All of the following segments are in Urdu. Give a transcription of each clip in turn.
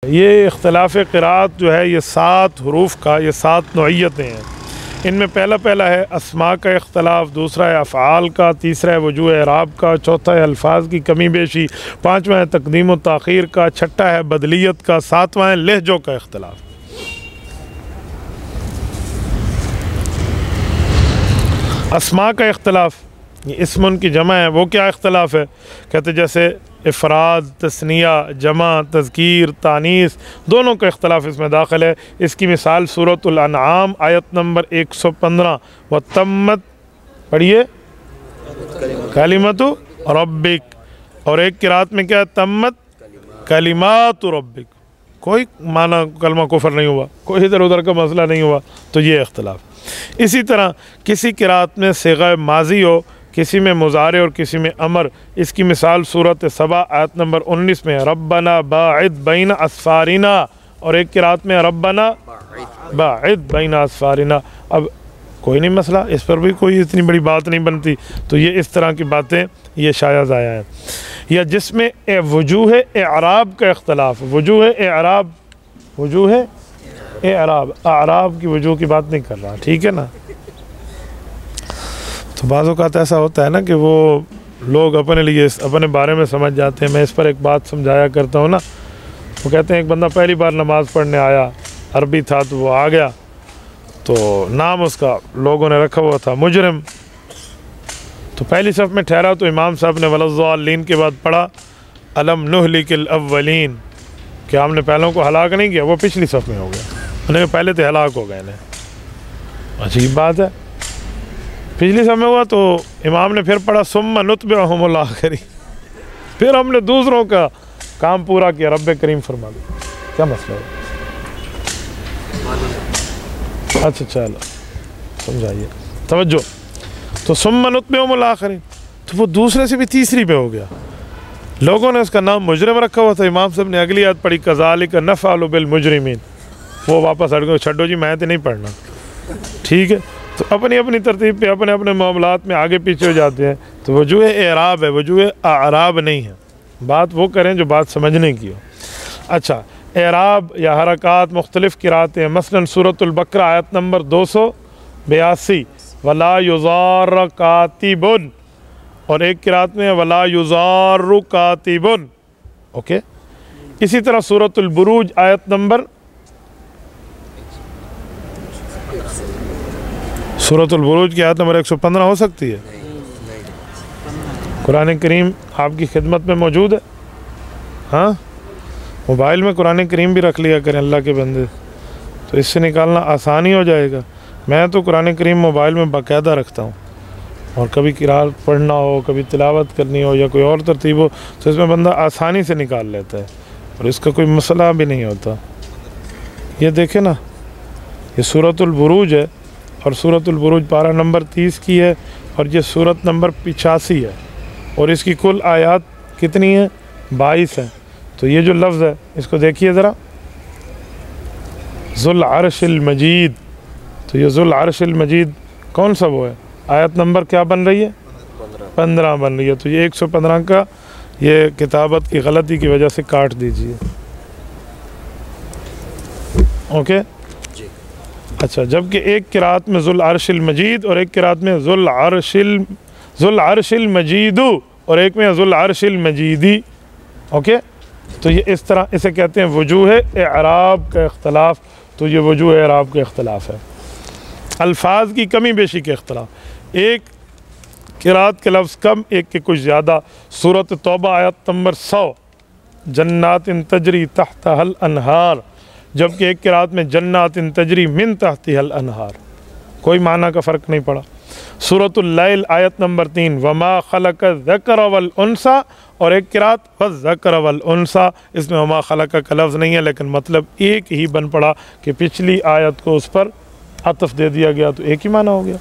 یہ اختلاف قرات جو ہے یہ 7 حروف کا، یہ 7 نوعیتیں ہیں۔ ان میں پہلا ہے اسماء کا اختلاف، دوسرا ہے افعال کا، تیسرا ہے وجوہ اعراب کا، چوتھا ہے الفاظ کی کمی بیشی، پانچواں ہے تقدیم و تاخیر کا، چھٹا ہے بدلیت کا، ساتواں ہے لہجوں کا اختلاف۔ اسماء کا اختلاف، یہ اسم کی جمع ہے، وہ کیا اختلاف ہے؟ کہتے جیسے افراد، تثنیہ، جمع، تذکیر، تانیث، دونوں کا اختلاف اس میں داخل ہے۔ اس کی مثال سورۃ الانعام آیت نمبر 115 وَتَمَّتْ پڑھیے کلمۃ ربک، اور ایک قرات میں کیا ہے؟ تمت کلمات ربک۔ کوئی معنی کلمہ کفر نہیں ہوا، کوئی ادھر ادھر کا مسئلہ نہیں ہوا، تو یہ اختلاف۔ اسی طرح کسی قرات میں صیغہ ماضی ہو، کسی میں مضارع اور کسی میں امر، اس کی مثال سورۃ سبا آیت نمبر 19 میں ربنا باعد بین اسفارنا، اور ایک قرات میں ربنا باعد بین اسفارنا۔ اب کوئی نہیں مسئلہ، اس پر بھی کوئی اتنی بڑی بات نہیں بنتی، تو یہ اس طرح کی باتیں یہ شائع ضائع ہیں۔ یا جس میں وجوہ اعراب کا اختلاف، وجوہ اعراب، وجوہ اعراب، اعراب کی وجوہ کی بات نہیں کر رہا، ٹھیک ہے نا؟ تو بعض اوقات ایسا ہوتا ہے نا کہ وہ لوگ اپنے لیے اپنے بارے میں سمجھ جاتے ہیں۔ میں اس پر ایک بات سمجھایا کرتا ہوں نا، وہ کہتے ہیں ایک بندہ پہلی بار نماز پڑھنے آیا، عربی تھا تو وہ آ گیا، تو نام اس کا لوگوں نے رکھا ہوا تھا مجرم، تو پہلی صف میں ٹھہرا تو امام صاحب نے وَلَضَّالِّينَ کے بعد پڑھا أَلَمْ نُهْلِكِ الْأَوَّلِينَ، کہ ہم نے پہلوں کو ہلاک نہیں کیا، وہ پچھلی صف میں ہو گیا، انہیں پہلے تو ہلاک ہو گئے انہیں۔ عجیب بات ہے، پچھلی صف میں ہوا تو امام نے پھر پڑھا ثُمَّ نُتْبِعُهُمُ الْآخِرِينَ، پھر ہم نے دوسروں کا کام پورا کیا۔ رب کریم فرما دے کیا مسئلہ ہے؟ اچھا چلو سمجھائیے، توجہ۔ تو ثُمَّ نُتْبِعُهُمُ الْآخِرِينَ، تو وہ دوسرے سے بھی تیسری پہ ہو گیا، لوگوں نے اس کا نام مجرم رکھا ہوا تھا، امام صاحب نے اگلی آیت پڑھی كَذَلِكَ نَفْعَلُ بِالْمُجْرِمِينَ، وہ واپس ہٹ گئے، چھڈو جی میں تو نہیں پڑھنا، ٹھیک ہے؟ تو اپنی اپنی ترتیب پہ اپنے اپنے معاملات میں آگے پیچھے ہو جاتے ہیں، تو وجوہ اعراب ہے، وجوہ اعراب نہیں ہے۔ بات وہ کریں جو بات سمجھنے کی ہو۔ اچھا، اعراب یا حرکات مختلف قراتیں ہیں، مثلا سورۃ البقرہ آیت نمبر 282 وَلَا يُضَارَّ كَاتِبٌ، اور ایک قرات میں وَلَا يُضَارُّ كَاتِبٌ، اوکے۔ اسی طرح سورۃ البروج آیت نمبر، سورۃ البروج کی آیت نمبر 115 ہو سکتی ہے؟ قرآن کریم آپ کی خدمت میں موجود ہے، ہاں؟ موبائل میں قرآن کریم بھی رکھ لیا کریں اللہ کے بندے، تو اس سے نکالنا آسانی ہو جائے گا۔ میں تو قرآن کریم موبائل میں باقاعدہ رکھتا ہوں، اور کبھی قرات پڑھنا ہو، کبھی تلاوت کرنی ہو یا کوئی اور ترتیب ہو تو اس میں بندہ آسانی سے نکال لیتا ہے، اور اس کا کوئی مسئلہ بھی نہیں ہوتا۔ یہ دیکھیں نا، یہ سورۃ البروج ہے، اور سورۃ البروج پارہ نمبر 30 کی ہے، اور یہ سورت نمبر 85 ہے، اور اس کی کل آیات کتنی ہیں؟ 22 ہیں۔ تو یہ جو لفظ ہے اس کو دیکھیے ذرا، ذو العرش المجید، تو یہ ذو العرش المجید کون سا وہ ہے؟ آیت نمبر کیا بن رہی ہے؟ 15 بن رہی ہے، تو یہ 115 کا یہ کتابت کی غلطی کی وجہ سے کاٹ دیجئے، اوکے؟ اچھا، جبکہ ایک قرات میں ذو العرش المجید اور ایک قرات میں ذو العرش المجید اور ایک میں ذو العرش المجیدی، اوکے؟ تو یہ اس طرح اسے کہتے ہیں وجوہ اعراب کا اختلاف، تو یہ وجوہ اعراب کا اختلاف ہے۔ الفاظ کی کمی بیشی کے اختلاف، ایک قرات کے لفظ کم، ایک کے کچھ زیادہ۔ سورۃ توبہ آیت نمبر 100 جنات تجری تحتها الانہار، جبکہ ایک قرات میں جنات تجری من تحتها الانہار، کوئی معنی کا فرق نہیں پڑا۔ سورۃ اللیل آیت نمبر 3 وما خلق الذکر والانثی، اور ایک قرات والذکر والانثی، اس میں وما خلق کا لفظ نہیں ہے لیکن مطلب ایک ہی بن پڑا کہ پچھلی آیت کو اس پر عطف دے دیا گیا تو ایک ہی معنی ہو گیا۔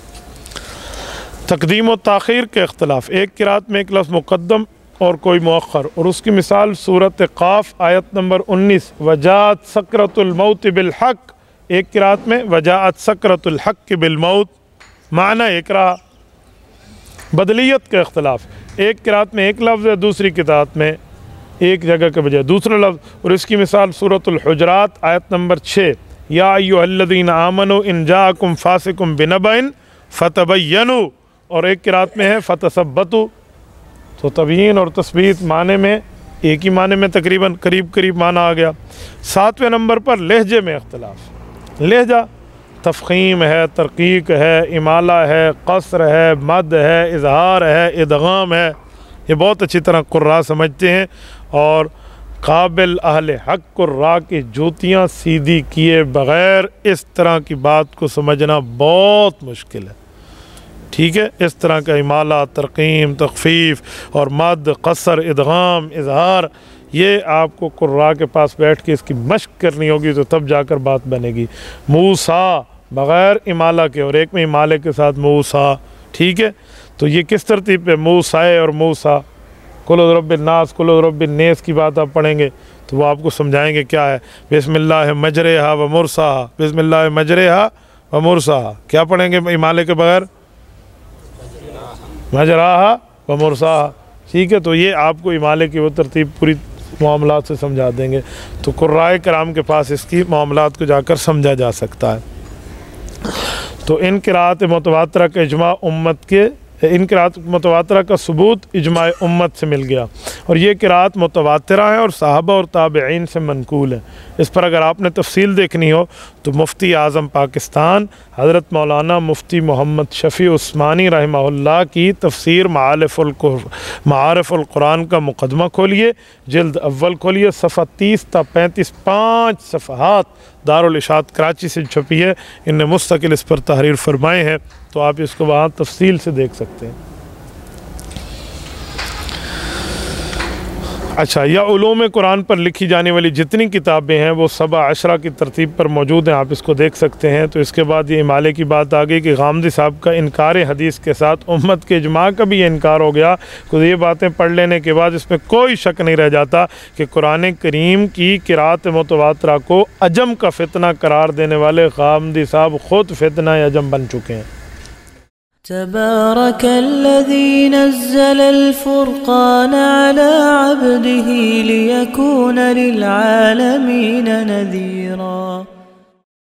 تقدیم و تاخیر کے اختلاف، ایک قرات میں ایک لفظ مقدم اور کوئی مؤخر، اور اس کی مثال سورۃ قاف آیت نمبر 19 وجاءت سکرۃ الموت بالحق، ایک قرات میں وجاءت سکرۃ الحق بالموت، معنی ایک رہا۔ بدلیت کا اختلاف، ایک قرات میں ایک لفظ ہے، دوسری قرات میں ایک جگہ کے بجائے دوسرا لفظ. اور اس کی مثال سورۃ الحجرات آیت نمبر 6 یا ایھا الذین آمنوا ان جاءکم فاسق بنبأ فتبینوا، اور ایک قرات میں ہے فتثبتوا. تو تبیین اور تثبیت معنی میں ایک ہی معنی میں تقریباً قریب معنی آ گیا. 7ویں نمبر پر لہجے میں اختلاف. لہجہ تفخیم ہے، ترقیق ہے، امالہ ہے، قصر ہے، مد ہے، اظہار ہے، ادغام ہے. یہ بہت اچھی طرح قراء سمجھتے ہیں، اور قابل اہل حق قراء کی جوتیاں سیدھی کیے بغیر اس طرح کی بات کو سمجھنا بہت مشکل ہے. ٹھیک ہے، اس طرح کا امالہ، ترقیم، تخفیف اور مد، قصر، ادغام، اظہار، یہ آپ کو قراء کے پاس بیٹھ کے اس کی مشق کرنی ہوگی تو تب جا کر بات بنے گی. موسیٰ بغیر امالہ کے، اور ایک میں امالے کے ساتھ موسیٰ. ٹھیک ہے، تو یہ کس ترتیب پہ موسیٰ اور موسیٰ. قل اعوذ برب الناس، قل اعوذ برب الناس کی بات آپ پڑھیں گے تو وہ آپ کو سمجھائیں گے کیا ہے. بسم اللہ مجریہا و مرساہا، بسم اللہ مجریہا و مرساہا. کیا پڑھیں گے امالے کے بغیر؟ مجراہا و مرساہا. ٹھیک ہے، تو یہ آپ کو امالے کی وہ ترتیب پوری معاملات سے سمجھا دیں گے. تو قرائے کرام کے پاس اس کی معاملات کو جا کر سمجھا جا سکتا ہے. تو ان قرات متواترہ کا اجماع امت کے، ان قرات متواترہ کا ثبوت اجماع امت سے مل گیا، اور یہ قرات متواترہ ہیں اور صحابہ اور تابعین سے منقول ہیں. اس پر اگر آپ نے تفصیل دیکھنی ہو تو مفتی اعظم پاکستان حضرت مولانا مفتی محمد شفیع عثمانی رحمہ اللہ کی تفسیر معارف القرآن کا مقدمہ کھولیے، جلد اول کھولیے، صفحہ 30 تا 35، 5 صفحات دارالاشاعت کراچی سے چھپی ہے. ان نے مستقل اس پر تحریر فرمائے ہیں، تو آپ اس کو وہاں تفصیل سے دیکھ سکتے ہیں. اچھا، یا علوم قرآن پر لکھی جانے والی جتنی کتابیں ہیں وہ 17 کی ترتیب پر موجود ہیں، آپ اس کو دیکھ سکتے ہیں. تو اس کے بعد یہ امالے کی بات آ گئی کہ غامدی صاحب کا انکار حدیث کے ساتھ امت کے اجماع کا بھی یہ انکار ہو گیا. تو یہ باتیں پڑھ لینے کے بعد اس میں کوئی شک نہیں رہ جاتا کہ قرآن کریم کی قرات متواترہ کو عجم کا فتنہ قرار دینے والے غامدی صاحب خود فتنہ عجم بن چکے ہیں. تبارك الذي نزل الفرقان على عبده ليكون للعالمين نذيرا.